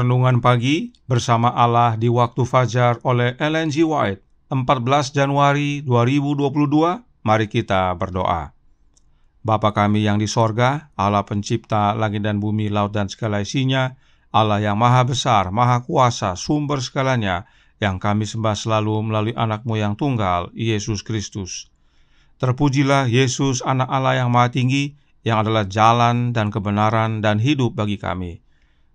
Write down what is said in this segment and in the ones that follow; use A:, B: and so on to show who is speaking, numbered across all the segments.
A: Renungan Pagi Bersama Allah di Waktu Fajar oleh Ellen G. White, 14 Januari 2022. Mari kita berdoa. Bapa kami yang di sorga, Allah pencipta langit dan bumi, laut dan segala isinya, Allah yang maha besar, maha kuasa, sumber segalanya, yang kami sembah selalu melalui anak-Mu yang tunggal, Yesus Kristus. Terpujilah Yesus, anak Allah yang maha tinggi, yang adalah jalan dan kebenaran dan hidup bagi kami.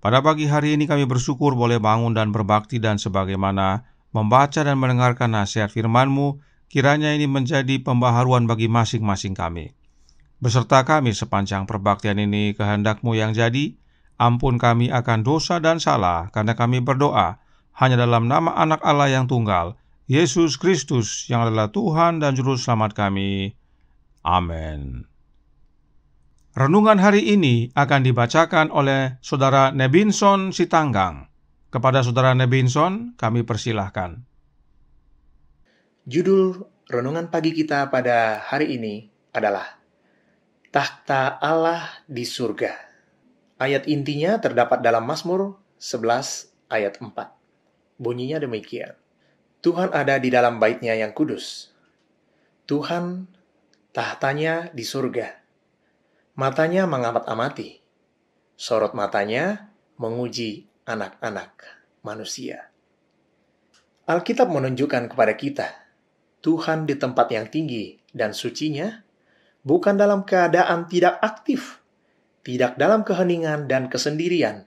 A: Pada pagi hari ini kami bersyukur boleh bangun dan berbakti, dan sebagaimana membaca dan mendengarkan nasihat firman-Mu, kiranya ini menjadi pembaharuan bagi masing-masing kami. Beserta kami sepanjang perbaktian ini, kehendak-Mu yang jadi. Ampun kami akan dosa dan salah, karena kami berdoa hanya dalam nama anak Allah yang tunggal, Yesus Kristus, yang adalah Tuhan dan Juru Selamat kami. Amin. Renungan hari ini akan dibacakan oleh Saudara Nebinson Sitanggang. Kepada Saudara Nebinson, kami persilahkan.
B: Judul renungan pagi kita pada hari ini adalah Takhta Allah di Surga. Ayat intinya terdapat dalam Mazmur 11 ayat 4. Bunyinya demikian. Tuhan ada di dalam bait-Nya yang kudus. Tuhan tahtanya di surga. Matanya mengamat-amati, sorot matanya menguji anak-anak manusia. Alkitab menunjukkan kepada kita, Tuhan di tempat yang tinggi dan sucinya, bukan dalam keadaan tidak aktif, tidak dalam keheningan dan kesendirian,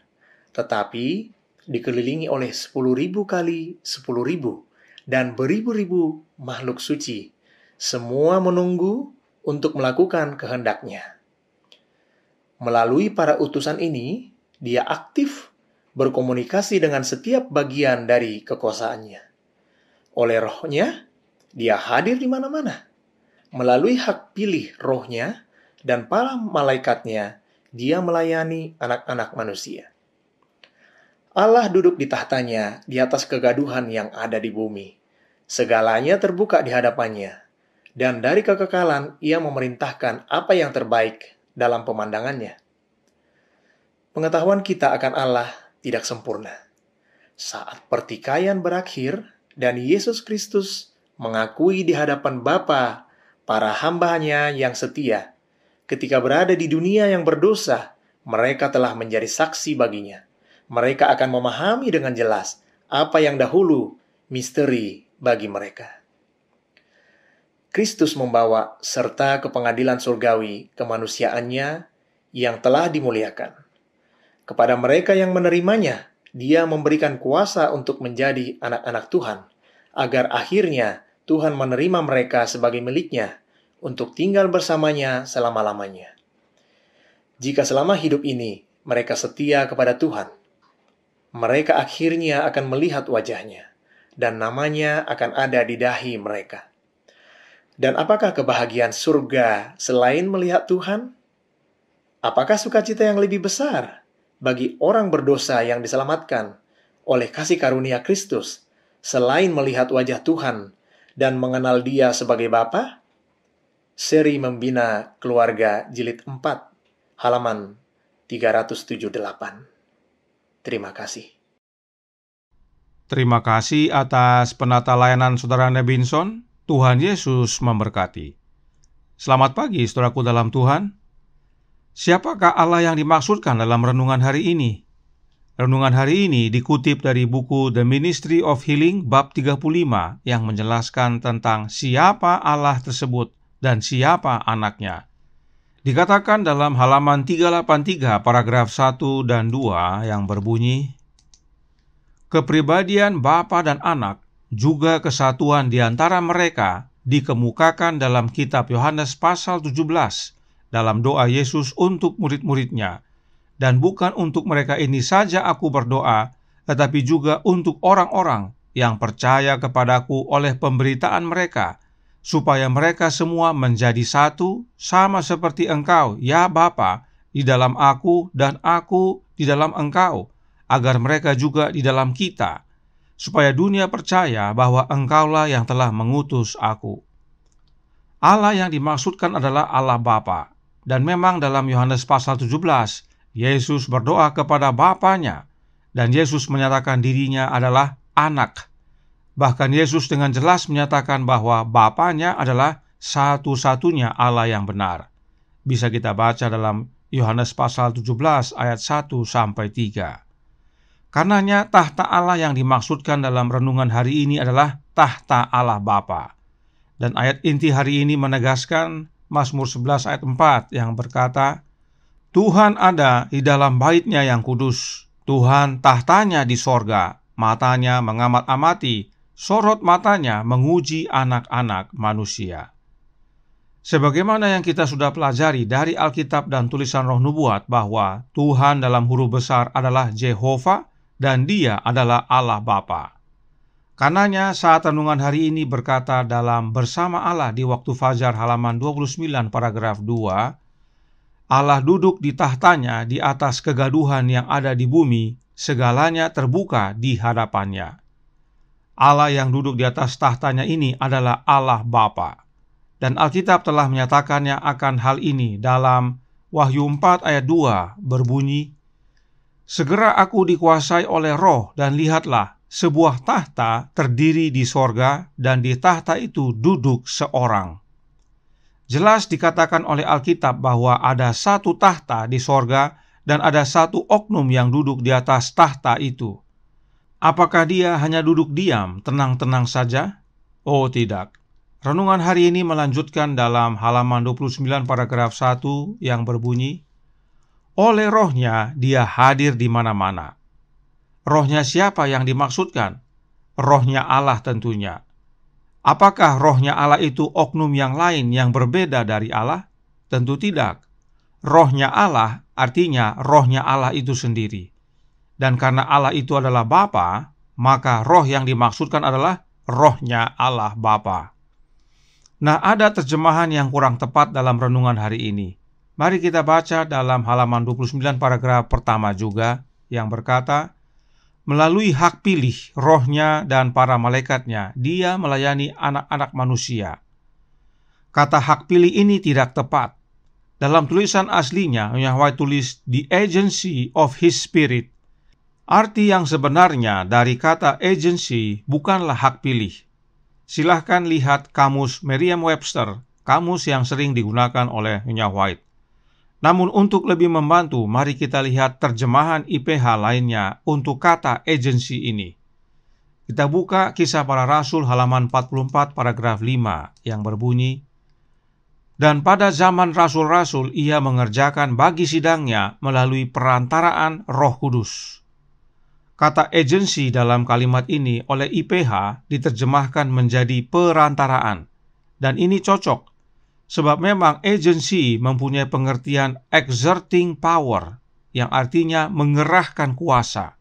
B: tetapi dikelilingi oleh 10.000 kali 10.000 dan beribu-ribu makhluk suci, semua menunggu untuk melakukan kehendak-Nya. Melalui para utusan ini, Dia aktif berkomunikasi dengan setiap bagian dari kekuasaannya. Oleh Roh-Nya, Dia hadir di mana-mana. Melalui hak pilih Roh-Nya dan para malaikat-Nya, Dia melayani anak-anak manusia. Allah duduk di tahtanya di atas kegaduhan yang ada di bumi. Segalanya terbuka di hadapannya, dan dari kekekalan Ia memerintahkan apa yang terbaik dalam pemandangannya. Pengetahuan kita akan Allah tidak sempurna. Saat pertikaian berakhir dan Yesus Kristus mengakui di hadapan Bapa para hamba-Nya yang setia, ketika berada di dunia yang berdosa, mereka telah menjadi saksi baginya. Mereka akan memahami dengan jelas apa yang dahulu misteri bagi mereka. Kristus membawa serta ke pengadilan surgawi kemanusiaannya yang telah dimuliakan. Kepada mereka yang menerimanya, Dia memberikan kuasa untuk menjadi anak-anak Tuhan, agar akhirnya Tuhan menerima mereka sebagai milik-Nya untuk tinggal bersamanya selama-lamanya. Jika selama hidup ini mereka setia kepada Tuhan, mereka akhirnya akan melihat wajah-Nya, dan nama-Nya akan ada di dahi mereka. Dan apakah kebahagiaan surga selain melihat Tuhan? Apakah sukacita yang lebih besar bagi orang berdosa yang diselamatkan oleh kasih karunia Kristus selain melihat wajah Tuhan dan mengenal Dia sebagai Bapa? Seri Membina Keluarga Jilid 4, halaman 378. Terima kasih.
A: Terima kasih atas penata layanan Saudara Nebinson. Tuhan Yesus memberkati. Selamat pagi, saudaraku dalam Tuhan. Siapakah Allah yang dimaksudkan dalam renungan hari ini? Renungan hari ini dikutip dari buku The Ministry of Healing bab 35 yang menjelaskan tentang siapa Allah tersebut dan siapa anaknya. Dikatakan dalam halaman 383 paragraf 1 dan 2 yang berbunyi, kepribadian Bapa dan Anak juga kesatuan di antara mereka dikemukakan dalam kitab Yohanes pasal 17 dalam doa Yesus untuk murid-muridnya. Dan bukan untuk mereka ini saja aku berdoa, tetapi juga untuk orang-orang yang percaya kepadaku oleh pemberitaan mereka, supaya mereka semua menjadi satu, sama seperti Engkau, ya Bapa, di dalam aku dan aku di dalam Engkau, agar mereka juga di dalam kita, supaya dunia percaya bahwa Engkaulah yang telah mengutus aku. Allah yang dimaksudkan adalah Allah Bapa, dan memang dalam Yohanes pasal 17, Yesus berdoa kepada Bapanya, dan Yesus menyatakan dirinya adalah anak. Bahkan Yesus dengan jelas menyatakan bahwa Bapanya adalah satu-satunya Allah yang benar. Bisa kita baca dalam Yohanes pasal 17 ayat 1-3. Karenanya tahta Allah yang dimaksudkan dalam renungan hari ini adalah tahta Allah Bapa. Dan ayat inti hari ini menegaskan Mazmur 11 ayat 4 yang berkata, Tuhan ada di dalam bait-Nya yang kudus, Tuhan tahtanya di sorga, matanya mengamat-amati, sorot matanya menguji anak-anak manusia. Sebagaimana yang kita sudah pelajari dari Alkitab dan tulisan Roh Nubuat bahwa Tuhan dalam huruf besar adalah Jehovah dan Dia adalah Allah Bapa. Karenanya saat renungan hari ini berkata dalam Bersama Allah di waktu fajar halaman 29 paragraf 2, Allah duduk di tahtanya di atas kegaduhan yang ada di bumi, segalanya terbuka di hadapannya. Allah yang duduk di atas tahtanya ini adalah Allah Bapa. Dan Alkitab telah menyatakannya akan hal ini dalam Wahyu 4 ayat 2 berbunyi, Segera aku dikuasai oleh roh dan lihatlah, sebuah tahta terdiri di sorga dan di tahta itu duduk seorang. Jelas dikatakan oleh Alkitab bahwa ada satu tahta di sorga dan ada satu oknum yang duduk di atas tahta itu. Apakah dia hanya duduk diam, tenang-tenang saja? Oh tidak. Renungan hari ini melanjutkan dalam halaman 29 paragraf 1 yang berbunyi, Oleh rohnya dia hadir di mana-mana. Rohnya siapa yang dimaksudkan? Rohnya Allah tentunya. Apakah rohnya Allah itu oknum yang lain yang berbeda dari Allah? Tentu tidak. Rohnya Allah artinya rohnya Allah itu sendiri. Dan karena Allah itu adalah Bapa, maka roh yang dimaksudkan adalah rohnya Allah Bapa. Nah, ada terjemahan yang kurang tepat dalam renungan hari ini. Mari kita baca dalam halaman 29 paragraf pertama juga yang berkata, Melalui hak pilih rohnya dan para malaikatnya, dia melayani anak-anak manusia. Kata hak pilih ini tidak tepat. Dalam tulisan aslinya, Yahweh tulis the agency of his spirit. Arti yang sebenarnya dari kata agency bukanlah hak pilih. Silahkan lihat kamus Merriam-Webster, kamus yang sering digunakan oleh Yahweh. Namun untuk lebih membantu, mari kita lihat terjemahan IPH lainnya untuk kata agency ini. Kita buka Kisah Para Rasul halaman 44 paragraf 5 yang berbunyi, Dan pada zaman rasul-rasul ia mengerjakan bagi sidangnya melalui perantaraan Roh Kudus. Kata agency dalam kalimat ini oleh IPH diterjemahkan menjadi perantaraan, dan ini cocok. Sebab memang agency mempunyai pengertian exerting power, yang artinya mengerahkan kuasa.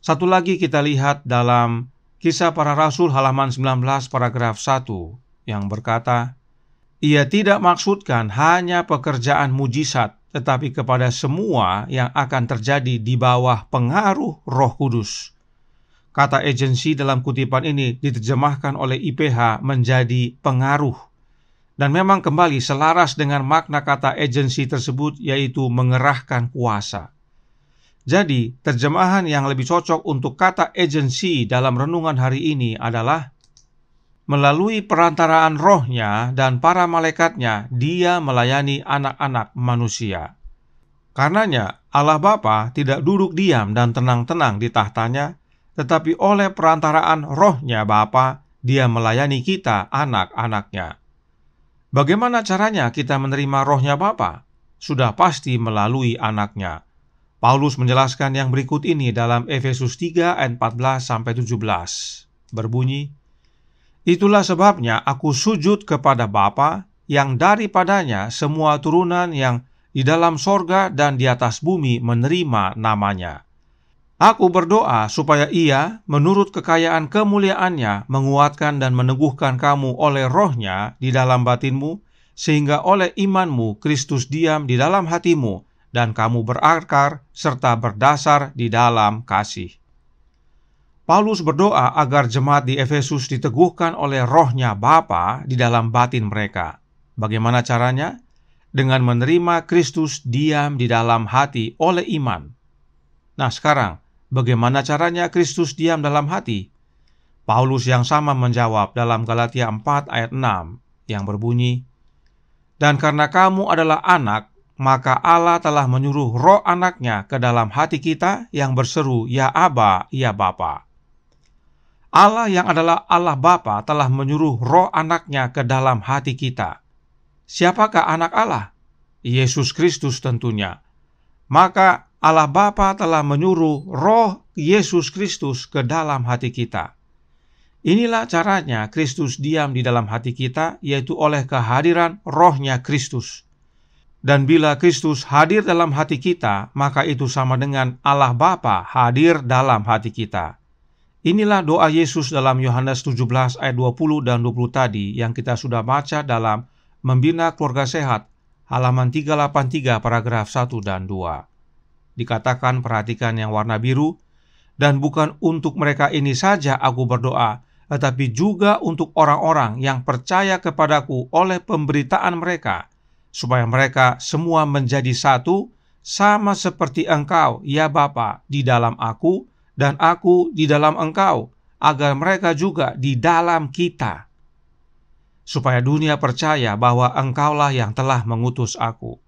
A: Satu lagi kita lihat dalam Kisah Para Rasul halaman 19 paragraf 1, yang berkata, Ia tidak maksudkan hanya pekerjaan mujizat, tetapi kepada semua yang akan terjadi di bawah pengaruh Roh Kudus. Kata agency dalam kutipan ini diterjemahkan oleh IPH menjadi pengaruh. Dan memang kembali selaras dengan makna kata agency tersebut, yaitu mengerahkan kuasa. Jadi, terjemahan yang lebih cocok untuk kata agency dalam renungan hari ini adalah melalui perantaraan rohnya dan para malaikatnya, dia melayani anak-anak manusia. Karenanya, Allah Bapa tidak duduk diam dan tenang-tenang di tahtanya, tetapi oleh perantaraan rohnya Bapa, dia melayani kita, anak-anaknya. Bagaimana caranya kita menerima rohnya Bapa? Sudah pasti melalui anaknya. Paulus menjelaskan yang berikut ini dalam Efesus 3 ayat 14-17. Berbunyi, Itulah sebabnya aku sujud kepada Bapa, yang daripadanya semua turunan yang di dalam sorga dan di atas bumi menerima namanya. Aku berdoa supaya Ia, menurut kekayaan kemuliaannya, menguatkan dan meneguhkan kamu oleh rohnya di dalam batinmu, sehingga oleh imanmu Kristus diam di dalam hatimu, dan kamu berakar serta berdasar di dalam kasih. Paulus berdoa agar jemaat di Efesus diteguhkan oleh rohnya Bapa di dalam batin mereka. Bagaimana caranya? Dengan menerima Kristus diam di dalam hati oleh iman. Nah sekarang, Bagaimana caranya Kristus diam dalam hati? Paulus yang sama menjawab dalam Galatia 4 ayat 6 yang berbunyi, "Dan karena kamu adalah anak, maka Allah telah menyuruh roh anaknya ke dalam hati kita yang berseru, Ya Aba, ya Bapa." Allah yang adalah Allah Bapa telah menyuruh roh anaknya ke dalam hati kita. Siapakah anak Allah? Yesus Kristus tentunya. Maka Allah Bapa telah menyuruh roh Yesus Kristus ke dalam hati kita. Inilah caranya Kristus diam di dalam hati kita, yaitu oleh kehadiran rohnya Kristus. Dan bila Kristus hadir dalam hati kita, maka itu sama dengan Allah Bapa hadir dalam hati kita. Inilah doa Yesus dalam Yohanes 17 ayat 20 dan 20 tadi yang kita sudah baca dalam Membina Keluarga Sehat, halaman 383 paragraf 1 dan 2. Dikatakan, perhatikan yang warna biru, "Dan bukan untuk mereka ini saja aku berdoa, tetapi juga untuk orang-orang yang percaya kepadaku oleh pemberitaan mereka, supaya mereka semua menjadi satu, sama seperti Engkau, ya Bapa, di dalam aku, dan aku di dalam Engkau, agar mereka juga di dalam kita, supaya dunia percaya bahwa Engkaulah yang telah mengutus aku."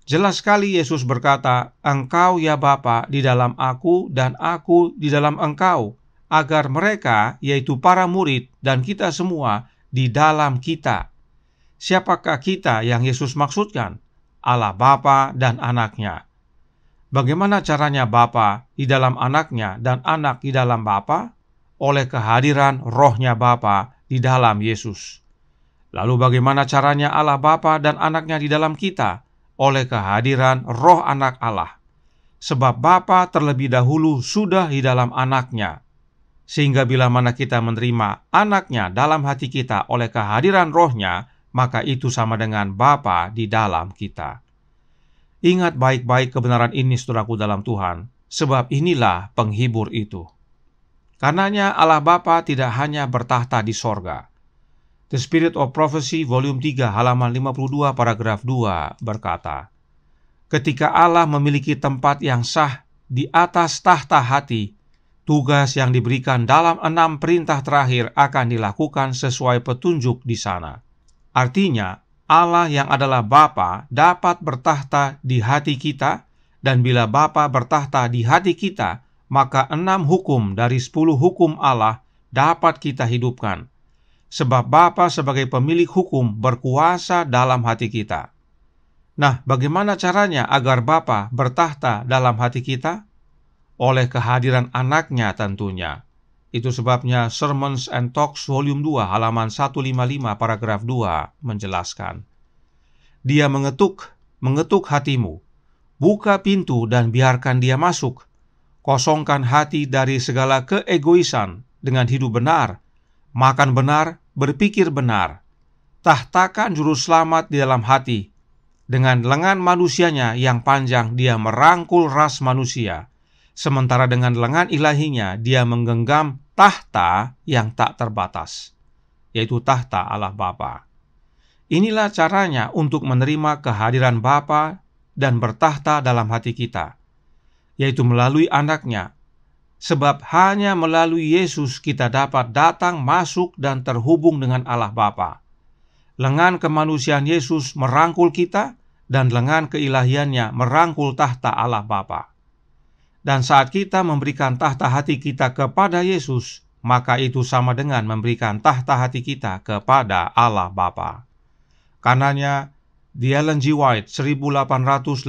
A: Jelas sekali Yesus berkata, "Engkau ya Bapa di dalam aku dan aku di dalam Engkau, agar mereka, yaitu para murid dan kita semua, di dalam kita." Siapakah kita yang Yesus maksudkan? Allah Bapa dan anaknya. Bagaimana caranya Bapa di dalam anaknya dan anak di dalam Bapa? Oleh kehadiran rohnya Bapa di dalam Yesus. Lalu bagaimana caranya Allah Bapa dan anaknya di dalam kita? Oleh kehadiran roh anak Allah. Sebab Bapa terlebih dahulu sudah di dalam anaknya. Sehingga bila mana kita menerima anaknya dalam hati kita oleh kehadiran rohnya, maka itu sama dengan Bapa di dalam kita. Ingat baik-baik kebenaran ini, saudaraku dalam Tuhan, sebab inilah penghibur itu. Karenanya Allah Bapa tidak hanya bertahta di sorga. The Spirit of Prophecy, volume 3, halaman 52, paragraf 2 berkata, "Ketika Allah memiliki tempat yang sah di atas tahta hati, tugas yang diberikan dalam 6 perintah terakhir akan dilakukan sesuai petunjuk di sana." Artinya, Allah yang adalah Bapa dapat bertahta di hati kita, dan bila Bapa bertahta di hati kita, maka 6 hukum dari 10 hukum Allah dapat kita hidupkan. Sebab Bapa sebagai pemilik hukum berkuasa dalam hati kita. Nah, bagaimana caranya agar Bapa bertahta dalam hati kita? Oleh kehadiran anaknya tentunya. Itu sebabnya Sermons and Talks volume 2 halaman 155 paragraf 2 menjelaskan. Dia mengetuk hatimu. Buka pintu dan biarkan dia masuk. Kosongkan hati dari segala keegoisan dengan hidup benar, makan benar, berpikir benar. Tahtakan juru selamat di dalam hati. Dengan lengan manusianya yang panjang dia merangkul ras manusia, sementara dengan lengan ilahinya dia menggenggam tahta yang tak terbatas, yaitu tahta Allah Bapa. Inilah caranya untuk menerima kehadiran Bapa dan bertahta dalam hati kita, yaitu melalui anaknya. Sebab hanya melalui Yesus kita dapat datang, masuk, dan terhubung dengan Allah Bapa. Lengan kemanusiaan Yesus merangkul kita, dan lengan keilahiannya merangkul tahta Allah Bapa. Dan saat kita memberikan tahta hati kita kepada Yesus, maka itu sama dengan memberikan tahta hati kita kepada Allah Bapa. Karenanya, di Ellen G. White 1888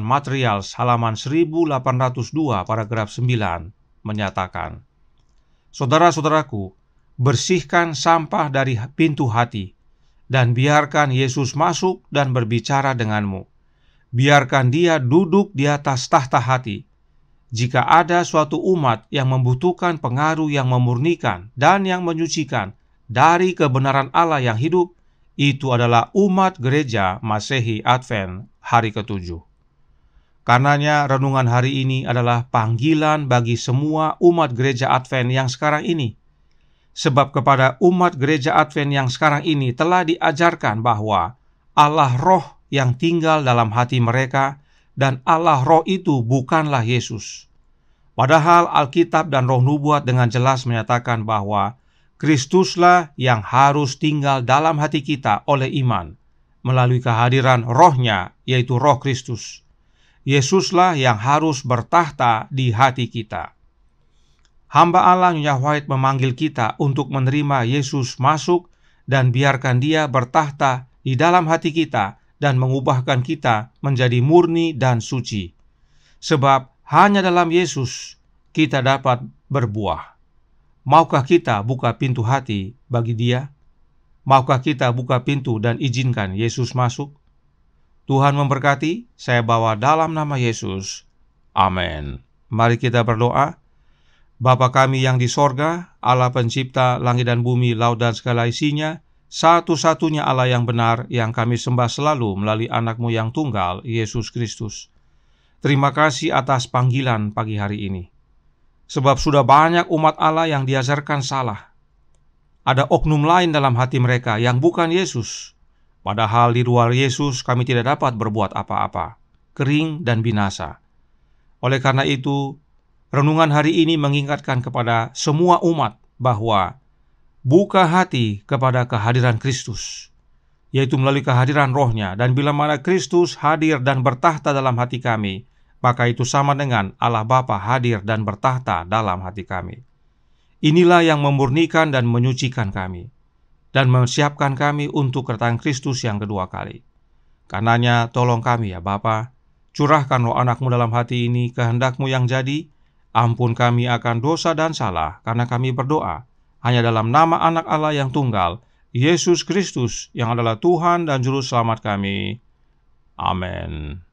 A: Materials halaman 1802 paragraf 9 menyatakan, "Saudara-saudaraku, bersihkan sampah dari pintu hati, dan biarkan Yesus masuk dan berbicara denganmu. Biarkan dia duduk di atas tahta hati. Jika ada suatu umat yang membutuhkan pengaruh yang memurnikan dan yang menyucikan dari kebenaran Allah yang hidup, itu adalah umat gereja Masehi Advent hari ke-7. Karenanya renungan hari ini adalah panggilan bagi semua umat gereja Advent yang sekarang ini. Sebab kepada umat gereja Advent yang sekarang ini telah diajarkan bahwa Allah Roh yang tinggal dalam hati mereka, dan Allah Roh itu bukanlah Yesus. Padahal Alkitab dan Roh Nubuat dengan jelas menyatakan bahwa Kristuslah yang harus tinggal dalam hati kita oleh iman, melalui kehadiran Roh-Nya, yaitu Roh Kristus. Yesuslah yang harus bertahta di hati kita. Hamba Allah Nyonya White memanggil kita untuk menerima Yesus masuk dan biarkan Dia bertahta di dalam hati kita dan mengubahkan kita menjadi murni dan suci. Sebab hanya dalam Yesus kita dapat berbuah. Maukah kita buka pintu hati bagi Dia? Maukah kita buka pintu dan izinkan Yesus masuk? Tuhan memberkati. Saya bawa dalam nama Yesus. Amin. Mari kita berdoa. Bapa kami yang di sorga, Allah pencipta langit dan bumi, laut dan segala isinya, satu-satunya Allah yang benar yang kami sembah selalu melalui anak-Mu yang tunggal, Yesus Kristus. Terima kasih atas panggilan pagi hari ini. Sebab sudah banyak umat Allah yang diajarkan salah. Ada oknum lain dalam hati mereka yang bukan Yesus. Padahal di luar Yesus kami tidak dapat berbuat apa-apa, kering dan binasa. Oleh karena itu, renungan hari ini mengingatkan kepada semua umat bahwa buka hati kepada kehadiran Kristus, yaitu melalui kehadiran Roh-Nya. Dan bila mana Kristus hadir dan bertahta dalam hati kami, maka itu sama dengan Allah Bapa hadir dan bertahta dalam hati kami. Inilah yang memurnikan dan menyucikan kami, dan mempersiapkan kami untuk kedatangan Kristus yang kedua kali. Karenanya tolong kami ya Bapa, curahkan Roh anak-Mu dalam hati ini, kehendak-Mu yang jadi. Ampun kami akan dosa dan salah, karena kami berdoa hanya dalam nama anak Allah yang tunggal, Yesus Kristus, yang adalah Tuhan dan Juru Selamat kami. Amin.